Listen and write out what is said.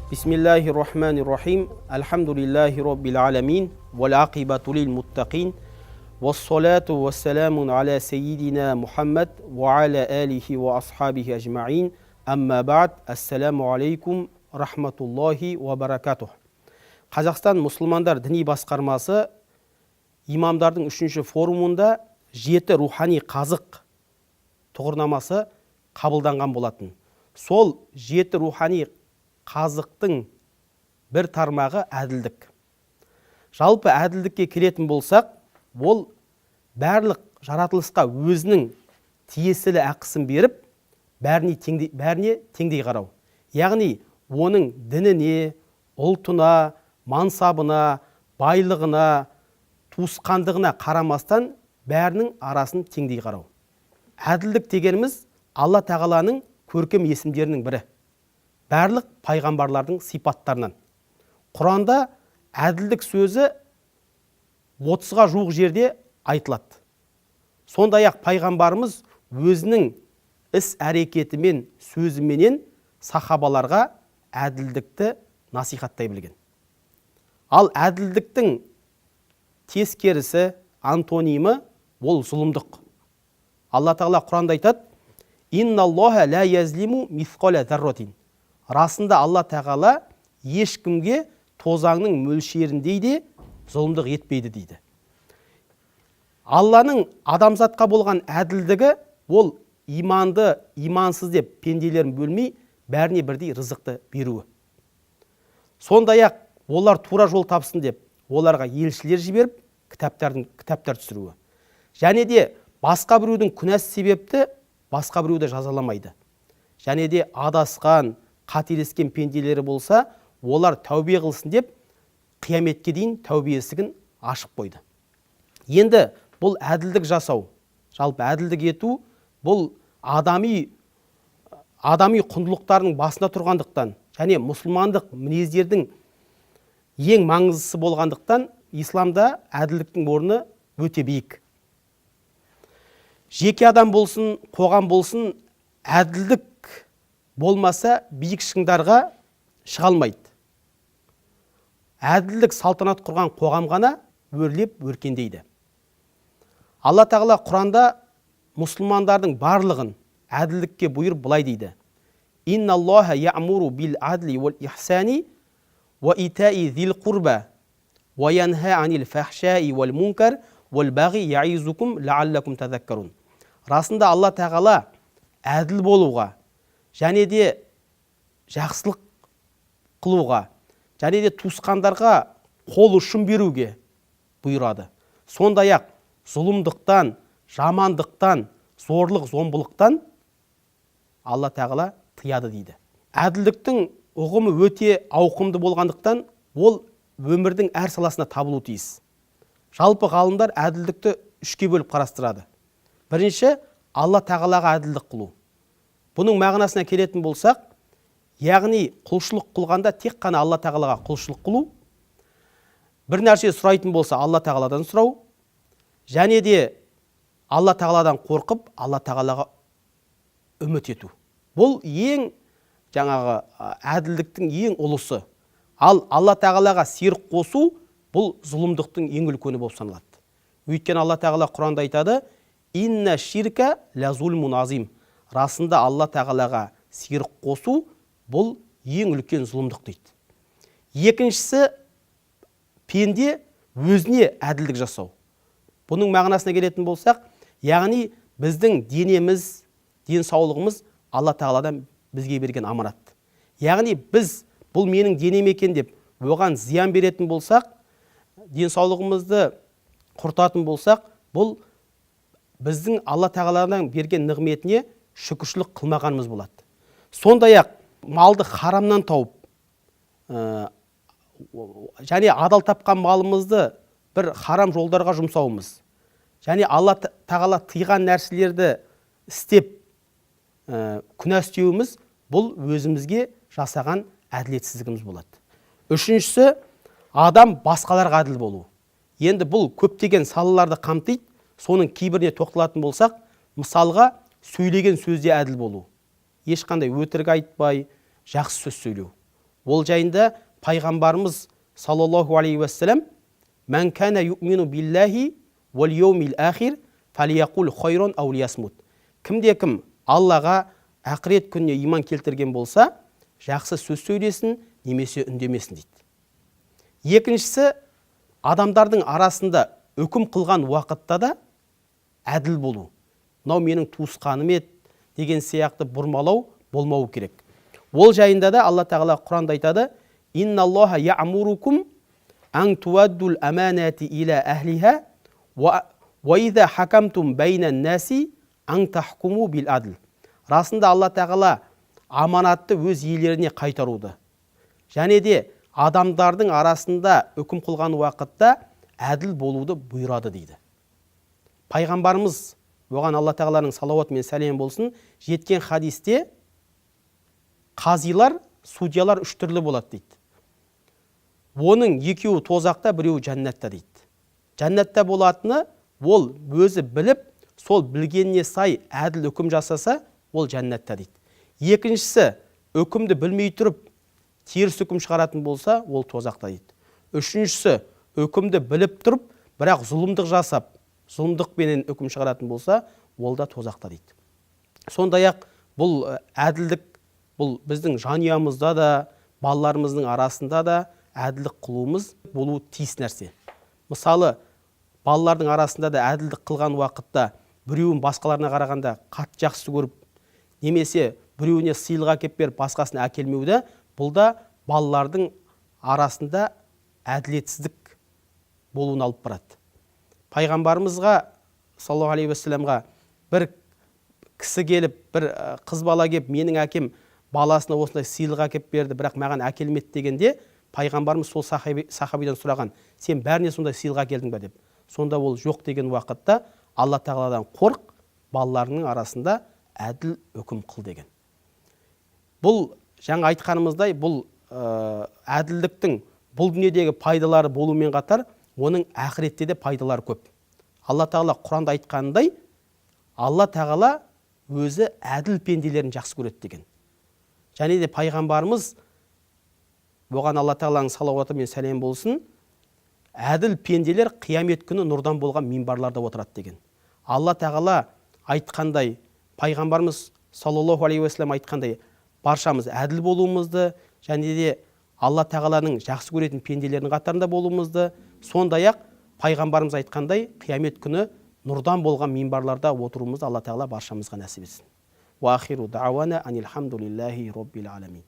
Бисмиллахир-рахманир-рахим. Алхамдулиллахи роббил аламин. Вал акибату лил муттақин. Вассалату вассаламу аля сайидина Мухаммад ва аля алихи ва асхабихи ажмаин. Амма ба'д. Ассаламу алейкум рахматуллахи ва баракатух. Қазақстан мұсылмандар діни басқармасы имамдардың 3-ші форумында 7 рухани қазық тұғырнамасы қабылданған болатын. Сол 7 рухани қазықтың бір тармағы әділдік. Жалпы әділдікке келетін болсақ, ол барлық жаратылысқа өзінің тиесілі ақысын беріп, бәріне теңдей қарау. Яғни оның дініне, ұлтына, мансабына, байлығына, туысқандығына қарамастан бәрінің арасын теңдей қарау. Әділдік дегеніміз Алла Тағаланың көркем есімдерінің бірі. Барлық пайғамбарлардың сипаттарынан. Құранда әділдік сөзі 30-ға жуық жерде айтылады. Сондай-ақ пайғамбарымыз өзінің іс әрекетімен, сөзіменен сахабаларға әділдікті насихаттай білген. Ал әділдіктің тескерісі, антонимі ол зұлымдық. Алла Тағала Құранда айтады: «Инналлаха ла язлиму мисқала зарратин». Расында Алла Тағала ешкімге тозаңның мөлшеріндей де зұлымдық етпейді дейді. Алланың адамзатқа болған әділдігі ол иманды, имансыз деп пенделерін бөлмей, бәріне бірдей рызықты беруі. Сондай-ақ олар тура жол тапсын деп, оларға елшілер жіберіп, кітаптар түсіруі. Және де басқа біреудің күнәсі себепті басқа біреуді жазаламайды. Және де адасқан, қателескен пенделері болса, олар тәубе қылсын деп, қияметке дейін тәубе есігін ашып қойды. Енді бұл әділдік жасау, жалпы әділдік ету, бұл адами құндылықтардың басында тұрғандықтан, және мұсылмандық мінездердің ең маңыздысы болғандықтан, исламда әділдіктің орны өте биік. Жеке адам болсын, қоғам болсын, әділдік болмаса биік шыңдарға шыға алмайды. Әділдік салтанат құрған қоғам ғана өрлеп өркендейді. Алла Тағала Құранда мұсылмандардың барлығын әділдікке бұйырып былай дейді: «Инналлаха я'муру бил адли вал ихсани ва итаи зил қурба ва янха анил фахшаи вал мункар вал бағи я'изукум ла'аллакум тазаккарун». Расында Алла Тағала әділ болуға, және де жақсылық қылуға, және де туысқандарға қол ұшын беруге бұйырады. Сондай-ақ зұлымдықтан, жамандықтан, зорлық, зомбылықтан Алла Тағала тыяды дейді. Әділдіктің ұғымы өте ауқымды болғандықтан, ол өмірдің әр саласына табылу тиіс. Жалпы ғалымдар әділдікті 3-ке бөліп қарастырады. Бірінші, Алла Тағалаға әділдік қылу. Бұның мағынасына келетін болсақ, яғни құлшылық қылғанда тек қана Алла Тағалаға құлшылық қылу, бір нәрсе сұрайтын болса Алла Тағаладан сұрау, және де Алла Тағаладан қорқып, Алла Тағалаға үміт ету. Бұл ең әділдіктің ең ұлысы. Ал Алла Тағалаға серік қосу, бұл зұлымдықтың ең үлкені болып саналады. Өйткені Алла Тағала Құранда айтады: «Инна ширка ля зулмун азим». Расында Алла Тағалаға серік қосу, бұл ең үлкен зұлымдық дейді. Екіншісі, пенде өзіне әділдік жасау. Бұның мағынасына келетін болсақ, яғни біздің денеміз, денсаулығымыз Алла Тағаладан бізге берген аманат. Яғни біз бұл менің денем екен деп оған зиян беретін болсақ, денсаулығымызды құртатын болсақ, бұл біздің Алла Тағаладан берген нығметіне шүкіршілік қылмағанымыз болады. Сондай-ақ малды харамнан тауып, және адал тапқан малымызды бір харам жолдарға жұмсауымыз, және Алла Тағала тыйған нәрселерді істеп күнә істеуіміз, бұл өзімізге жасаған әділетсіздігіміз болады. Үшіншісі, адам басқаларға әділ болу. Енді бұл көптеген салаларды қамтиды. Соның кейбіріне тоқталатын болсақ, мысалға сөйлеген сөзде әділ болу. Ешқандай өтірік айтпай, жақсы сөз сөйлеу. Ол жайында пайғамбарымыз саллаллаху алейхи уассалам «Мән кәна юъмину биллахи вал йаумил ахир фалияқул хойрон ау лиясмут». Кімде-кім Аллаға, ақырет күніне иман келтірген болса, жақсы сөз сөйлесін, немесе үндемесін дейді. Екіншісі, адамдардың арасында үкім қылған уақытта да әділ болу. Мынау менің туысқаным еді деген сияқты бұрмалау болмау керек. Ол жайында да Алла тағала Құранда айтады: «Инналлаха я'мурукум ан туаддул аманати иля ахлиха ва иза хакамтум байнан наси ан тахкуму бил адл». Расында Алла тағала аманатты өз иелеріне қайтаруды, және де адамдардың арасында үкім қылған уақытта әділ болуды бұйырады дейді. Пайғамбарымыз, оған Алла тағаланың салауат мен сәлем болсын, жеткен хадисте қазилар, судьялар үш түрлі болады дейді. Оның екеуі тозақта, біреуі жәннатта дейді. Жәннатта болатыны, ол өзі біліп, сол білгеніне сай әділ үкім жасаса, ол жәннатта дейді. Екіншісі, үкімді білмей тұрып, теріс үкім шығаратын болса, ол тозақта дейді. Үшіншісі, үкімді біліп тұрып, бірақ зұлымдық жасап, зұлымдықпенен үкім шығаратын болса, ол да тозақта дейді. Сондай-ақ бұл әділдік, бұл біздің жанұямызда да, балаларымыздың арасында да әділдік қылуымыз болуы тиіс нәрсе. Мысалы, балалардың арасында да әділдік қылған уақытта біреуін басқаларына қарағанда қатты жақсы көріп, немесе біреуіне сыйлық әкеп беріп, басқасына әкелмеуді, бұл да балалардың арасында әділетсіздік болуын алып барады. Пайғамбарымызға саллаллаху алейхи уассаламға бір кісі келіп, бір қыз бала келіп, менің әкем баласына осындай сыйлық әкеп берді, бірақ маған әкелмеді дегенде, пайғамбарымыз сол сахабидан сұраған: сен бәріне сондай сыйлық әкелдің бе деп. Сонда ол жоқ деген уақытта Алла тағаладан қорқ, балаларының арасында әділ үкім қыл деген. Бұл жаңа айтқанымыздай, бұл әділдіктің бұл дүниедегі пайдалары болумен қатар, оның ақыретте де пайдалары көп. Алла тағала Құранда айтқанындай, Алла тағала өзі әділ пенделерін жақсы көреді деген. Және де пайғамбарымыз, оған Алла тағаланың салауаты мен сәлем болсын, әділ пенделер қиямет күні нұрдан болған минбарларда отырады деген. Алла тағала айтқандай, пайғамбарымыз саллаллаху алейхи уассалам айтқандай, баршамыз әділ болуымызды, және де Алла тағаланың жақсы көретін пенделерінің қатарында болуымызды, сондай-ақ пайғамбарымыз айтқандай, қиямет күні нұрдан болған минбарларда отыруымызды Алла тағала баршамызға нәсіп етсін. Ва ахиру дауана анил хамдулиллахи роббил аламин.